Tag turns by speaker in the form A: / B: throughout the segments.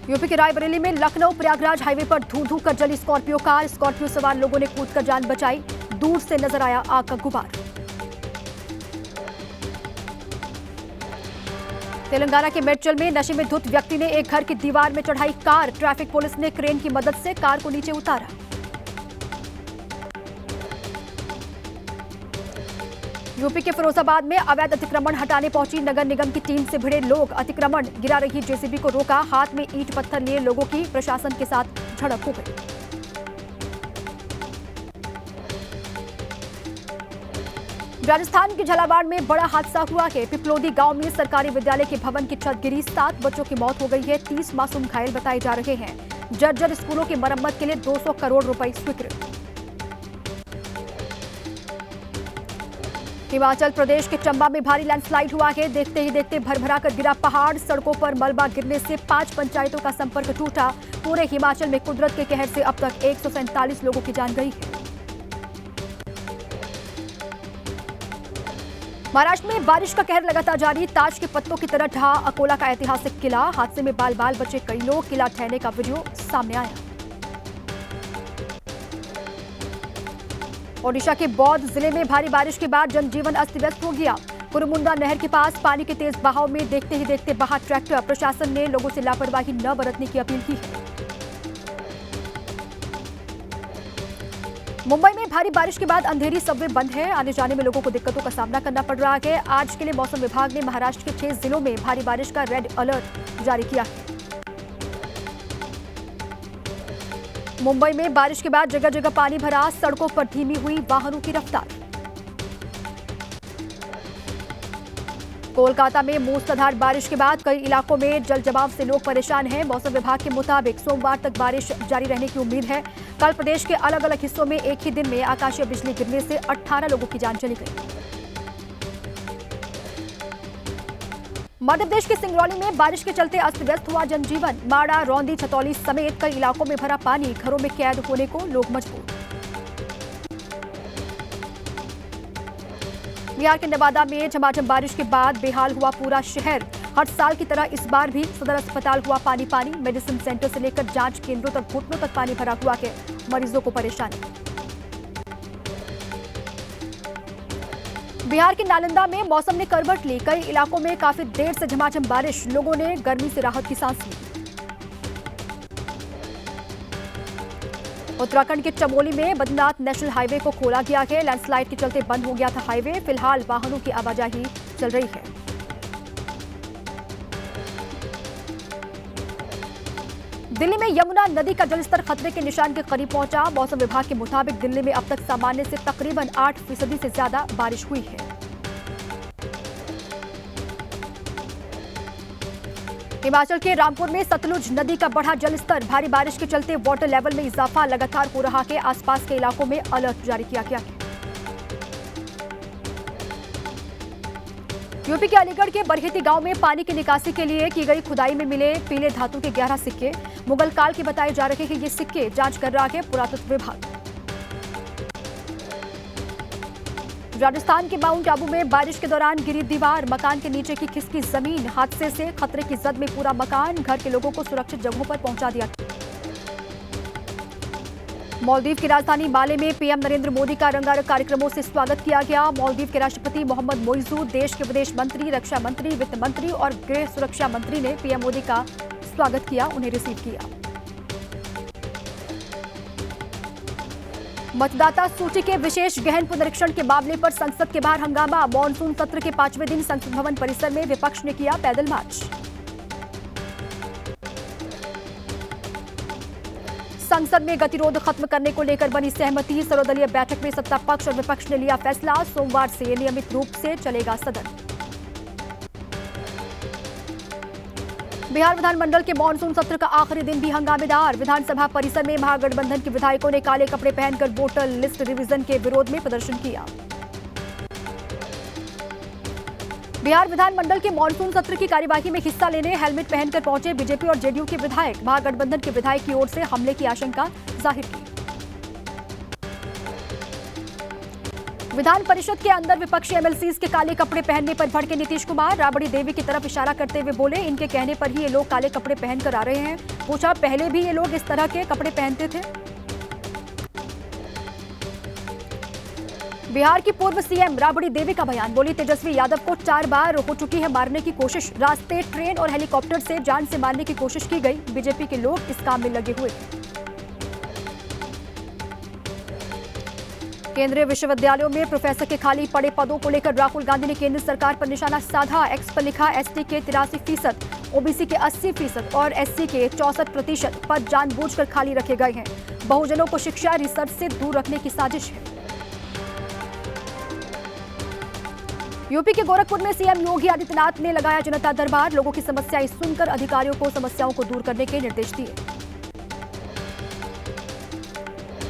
A: UP के रायबरेली में Lucknow Prayagraj highway पर धू धू कर जली स्कॉर्पियो कार। स्कॉर्पियो सवार लोगों ने कूदकर जान बचाई। दूर से नजर आया आग का गुबार। तेलंगाना के मेड्चल में नशे में धुत व्यक्ति ने एक घर की दीवार में चढ़ाई कार। ट्रैफिक पुलिस ने क्रेन की मदद से कार को नीचे उतारा। यूपी के फिरोजाबाद में अवैध अतिक्रमण हटाने पहुंची नगर निगम की टीम से भिड़े लोग। अतिक्रमण गिरा रही जेसीबी को रोका। हाथ में ईंट पत्थर लिए लोगों की प्रशासन के साथ झड़प हो गई। राजस्थान के झालावाड़ में बड़ा हादसा हुआ है। पिपलोदी गांव में सरकारी विद्यालय के भवन की छत गिरी। 7 बच्चों की मौत हो गई है। 30 मासूम घायल बताए जा रहे हैं। जर्जर स्कूलों की मरम्मत के लिए 200 करोड़ रुपए स्वीकृत। हिमाचल प्रदेश के चंबा में भारी लैंडस्लाइड हुआ है। देखते ही देखते भरभरा कर गिरा पहाड़। सड़कों पर मलबा गिरने से 5 पंचायतों का संपर्क टूटा। पूरे हिमाचल में कुदरत के कहर से अब तक 147 लोगों की जान गई है। महाराष्ट्र में बारिश का कहर लगातार जारी। ताश के पत्तों की तरह ढहा अकोला का ऐतिहासिक किला। हादसे में बाल बाल बचे कई लोग। किला ढहने का वीडियो सामने आया। ओडिशा के बौद्ध जिले में भारी बारिश के बाद जनजीवन अस्त व्यस्त हो गया। कुरुमुंडा नहर के पास पानी के तेज बहाव में देखते ही देखते बहा ट्रैक्टर। प्रशासन ने लोगों से लापरवाही न बरतने की अपील की है। मुंबई में भारी बारिश के बाद अंधेरी सबवे बंद है। आने जाने में लोगों को दिक्कतों का सामना करना पड़ रहा है। आज के लिए मौसम विभाग ने महाराष्ट्र के 6 जिलों में भारी बारिश का रेड अलर्ट जारी किया है। मुंबई में बारिश के बाद जगह जगह पानी भरा। सड़कों पर धीमी हुई वाहनों की रफ्तार। कोलकाता में मूसलाधार बारिश के बाद कई इलाकों में जल जमाव से लोग परेशान हैं। मौसम विभाग के मुताबिक सोमवार तक बारिश जारी रहने की उम्मीद है। कल प्रदेश के अलग अलग हिस्सों में एक ही दिन में आकाशीय बिजली गिरने से 18 लोगों की जान चली गई। मध्य प्रदेश के सिंगरौली में बारिश के चलते अस्त व्यस्त हुआ जनजीवन। माड़ा, रौंदी, छतौली समेत कई इलाकों में भरा पानी। घरों में कैद होने को लोग मजबूर। बिहार के नवादा में झमाझम बारिश के बाद बेहाल हुआ पूरा शहर। हर साल की तरह इस बार भी सदर अस्पताल हुआ पानी पानी। मेडिसिन सेंटर से लेकर जांच केंद्रों तक घुटनों तक पानी भरा हुआ है। मरीजों को परेशानी। बिहार के नालंदा में मौसम ने करवट ली। कई इलाकों में काफी देर से झमाझम बारिश। लोगों ने गर्मी से राहत की सांस ली। उत्तराखंड के चमोली में बद्रीनाथ नेशनल हाईवे को खोला गया है। लैंडस्लाइड के चलते बंद हो गया था हाईवे। फिलहाल वाहनों की आवाजाही चल रही है। दिल्ली में यमुना नदी का जलस्तर खतरे के निशान के करीब पहुंचा। मौसम विभाग के मुताबिक दिल्ली में अब तक सामान्य से तकरीबन 8% से ज्यादा बारिश हुई है। हिमाचल के रामपुर में सतलुज नदी का बढ़ा जलस्तर। भारी बारिश के चलते वाटर लेवल में इजाफा लगातार हो रहा है। आसपास के इलाकों में अलर्ट जारी किया गया है। यूपी के अलीगढ़ के बरहेती गांव में पानी की निकासी के लिए की गई खुदाई में मिले पीले धातु के 11 सिक्के। मुगल काल के बताए जा रहे हैं। ये सिक्के जांच कर रहा है पुरातत्व विभाग। राजस्थान के माउंट आबू में बारिश के दौरान गिरी दीवार। मकान के नीचे की खिसकी जमीन। हादसे से खतरे की जद में पूरा मकान। घर के लोगों को सुरक्षित जगहों पर पहुंचा दिया। मालदीव की राजधानी माले में पीएम नरेंद्र मोदी का रंगारंग कार्यक्रमों से स्वागत किया गया। मालदीव के राष्ट्रपति मोहम्मद मोइजू, देश के विदेश मंत्री, रक्षा मंत्री, वित्त मंत्री और गृह सुरक्षा मंत्री ने पीएम मोदी का स्वागत किया, उन्हें रिसीव किया। मतदाता सूची के विशेष गहन पुनरीक्षण के मामले पर संसद के बाहर हंगामा। मॉनसून सत्र के 5वें दिन संसद भवन परिसर में विपक्ष ने किया पैदल मार्च। संसद में गतिरोध खत्म करने को लेकर बनी सहमति। सर्वदलीय बैठक में सत्ता पक्ष और विपक्ष ने लिया फैसला। सोमवार से नियमित रूप से चलेगा सदन। बिहार विधानमंडल के मॉनसून सत्र का आखिरी दिन भी हंगामेदार। विधानसभा परिसर में महागठबंधन के विधायकों ने काले कपड़े पहनकर वोटर लिस्ट रिवीजन के विरोध में प्रदर्शन किया। बिहार विधानमंडल के मॉनसून सत्र की कार्यवाही में हिस्सा लेने हेलमेट पहनकर पहुंचे बीजेपी और जेडीयू के विधायक। महागठबंधन के विधायक की ओर से हमले की आशंका जाहिर की। विधान परिषद के अंदर विपक्षी एमएलसीज के काले कपड़े पहनने पर भड़के नीतीश कुमार। राबड़ी देवी की तरफ इशारा करते हुए बोले, इनके कहने पर ही ये लोग काले कपड़े पहनकर आ रहे हैं। पूछा, पहले भी ये लोग इस तरह के कपड़े पहनते थे? बिहार की पूर्व सीएम राबड़ी देवी का बयान। बोली, तेजस्वी यादव को 4 बार हो चुकी है मारने की कोशिश। रास्ते, ट्रेन और हेलीकॉप्टर से जान से मारने की कोशिश की गई। बीजेपी के लोग इस काम में लगे हुए थे। केंद्रीय विश्वविद्यालयों में प्रोफेसर के खाली पड़े पदों को लेकर राहुल गांधी ने केंद्र सरकार पर निशाना साधा। एक्स पर लिखा, एसटी के 83%, ओबीसी के 80% और एससी के 64% पद जानबूझकर खाली रखे गए हैं। बहुजनों को शिक्षा, रिसर्च से दूर रखने की साजिश है। यूपी के गोरखपुर में सीएम योगी आदित्यनाथ ने लगाया जनता दरबार। लोगों की समस्याएं सुनकर अधिकारियों को समस्याओं को दूर करने के निर्देश दिए।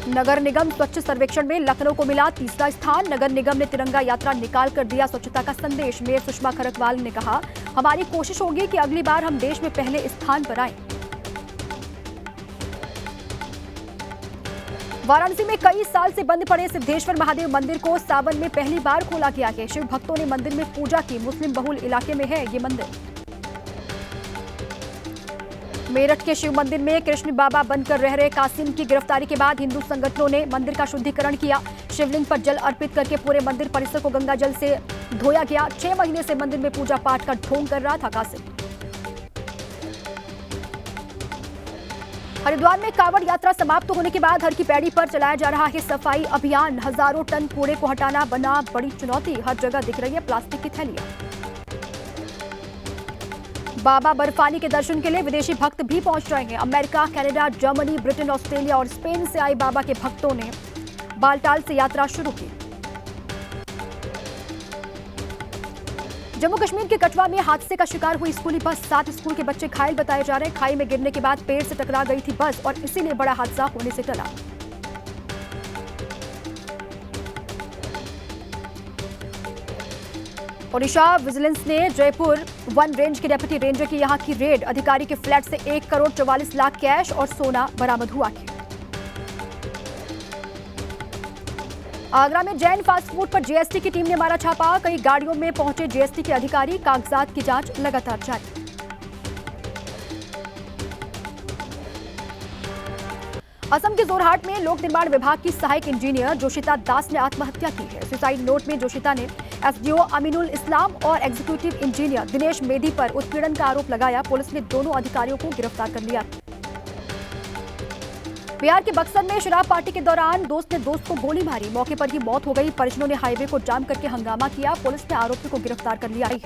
A: नगर निगम स्वच्छ सर्वेक्षण में लखनऊ को मिला तीसरा स्थान। नगर निगम ने तिरंगा यात्रा निकाल कर दिया स्वच्छता का संदेश। मेयर सुषमा खरकवाल ने कहा, हमारी कोशिश होगी कि अगली बार हम देश में पहले स्थान पर आएं। वाराणसी में कई साल से बंद पड़े सिद्धेश्वर महादेव मंदिर को सावन में पहली बार खोला गया है। शिव भक्तों ने मंदिर में पूजा की। मुस्लिम बहुल इलाके में है ये मंदिर। मेरठ के शिव मंदिर में कृष्ण बाबा बनकर रह रहे कासिम की गिरफ्तारी के बाद हिंदू संगठनों ने मंदिर का शुद्धिकरण किया। शिवलिंग पर जल अर्पित करके पूरे मंदिर परिसर को गंगा जल से धोया गया। 6 महीने से मंदिर में पूजा पाठ का ढोंग कर रहा था कासिम। हरिद्वार में कांवड़ यात्रा समाप्त होने के बाद हर की पैड़ी पर चलाया जा रहा है सफाई अभियान। हजारों टन कूड़े को हटाना बना बड़ी चुनौती। हर जगह दिख रही है प्लास्टिक की थैलियां। बाबा बर्फानी के दर्शन के लिए विदेशी भक्त भी पहुंच रहे हैं। America, Canada, Germany, Britain, Australia और स्पेन से आए बाबा के भक्तों ने बालटाल से यात्रा शुरू की। जम्मू कश्मीर के कठुआ में हादसे का शिकार हुई स्कूली बस। 7 स्कूल के बच्चे घायल बताए जा रहे हैं। खाई में गिरने के बाद पेड़ से टकरा गई थी बस और इसीलिए बड़ा हादसा होने से टला। ओडिशा विजिलेंस ने जयपुर वन रेंज के डेप्यूटी रेंजर की यहां की रेड। अधिकारी के फ्लैट से 1 करोड़ 44 लाख कैश और सोना बरामद हुआ है। आगरा में जैन फास्ट फूड पर जीएसटी की टीम ने मारा छापा। कई गाड़ियों में पहुंचे जीएसटी के अधिकारी। कागजात की जांच लगातार जारी। असम के जोरहाट में लोक निर्माण विभाग की सहायक इंजीनियर जोशिता दास ने आत्महत्या की है। सुसाइड नोट में जोशिता ने एसडीओ अमीनुल इस्लाम और एग्जीक्यूटिव इंजीनियर दिनेश मेधी पर उत्पीड़न का आरोप लगाया। पुलिस ने दोनों अधिकारियों को गिरफ्तार कर लिया। बिहार के बक्सर में शराब पार्टी के दौरान दोस्त ने दोस्त को गोली मारी। मौके पर ही मौत हो गई। परिजनों ने हाईवे को जाम करके हंगामा किया। पुलिस ने आरोपी को गिरफ्तार कर लिया है।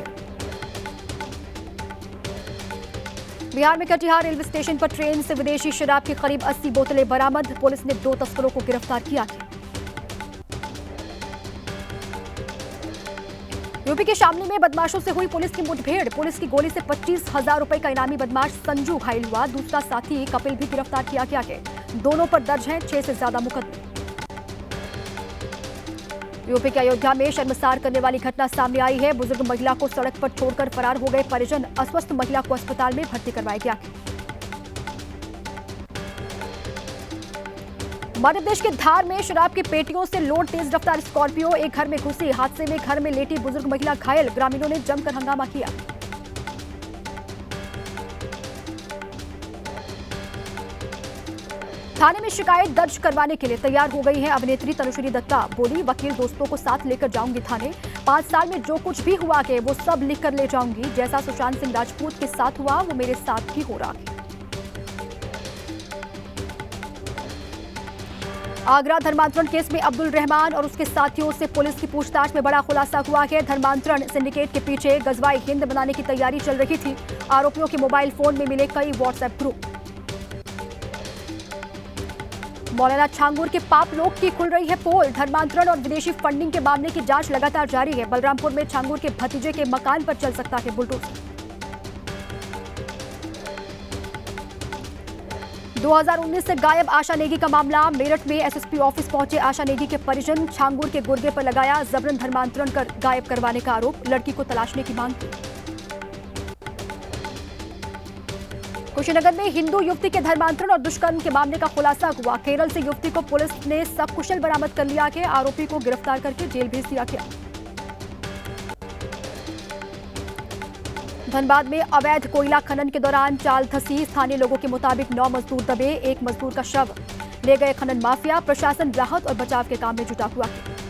A: बिहार में कटिहार रेलवे स्टेशन पर ट्रेन से विदेशी शराब की करीब 80 बोतलें बरामद। पुलिस ने 2 तस्करों को गिरफ्तार किया है। यूपी के शामली में बदमाशों से हुई पुलिस की मुठभेड़। पुलिस की गोली से 25,000 रुपए का इनामी बदमाश संजू घायल हुआ। दूसरा साथी कपिल भी गिरफ्तार किया गया है। दोनों पर दर्ज हैं 6 से ज्यादा मुकदमे। यूपी के अयोध्या में शर्मसार करने वाली घटना सामने आई है। बुजुर्ग महिला को सड़क पर छोड़कर फरार हो गए परिजन। अस्वस्थ महिला को अस्पताल में भर्ती करवाया गया है। मध्य प्रदेश के धार में शराब की पेटियों से लोड तेज रफ्तार स्कॉर्पियो एक घर में घुसी। हादसे में घर में लेटी बुजुर्ग महिला घायल। ग्रामीणों ने जमकर हंगामा किया। थाने में शिकायत दर्ज करवाने के लिए तैयार हो गई है अभिनेत्री तनुश्री दत्ता। बोली, वकील दोस्तों को साथ लेकर जाऊंगी थाने। 5 साल में जो कुछ भी हुआ है वो सब लिख कर ले जाऊंगी। जैसा सुशांत सिंह राजपूत के साथ हुआ वो मेरे साथ भी हो रहा है। आगरा धर्मांतरण केस में अब्दुल रहमान और उसके साथियों से पुलिस की पूछताछ में बड़ा खुलासा हुआ है। धर्मांतरण सिंडिकेट के पीछे गजवाई हिंद बनाने की तैयारी चल रही थी। आरोपियों के मोबाइल फोन में मिले कई व्हाट्सएप ग्रुप। मौलाना छांगुर के पाप लोक की खुल रही है पोल। धर्मांतरण और विदेशी फंडिंग के मामले की जांच लगातार जारी है। बलरामपुर में छांगुर के भतीजे के मकान पर चल सकता है बुलडोजर। 2019 से गायब आशा नेगी का मामला। मेरठ में एसएसपी ऑफिस पहुंचे आशा नेगी के परिजन। छांगुर के गुर्गे पर लगाया जबरन धर्मांतरण कर गायब करवाने का आरोप। लड़की को तलाशने की मांग की। कुशीनगर में हिंदू युवती के धर्मांतरण और दुष्कर्म के मामले का खुलासा हुआ। केरल से युवती को पुलिस ने सकुशल बरामद कर लिया है। आरोपी को गिरफ्तार करके जेल भेज दिया गया। धनबाद में अवैध कोयला खनन के दौरान चाल धसी। स्थानीय लोगों के मुताबिक 9 मजदूर दबे, 1 मजदूर का शव ले गए खनन माफिया। प्रशासन राहत और बचाव के काम में जुटा हुआ है।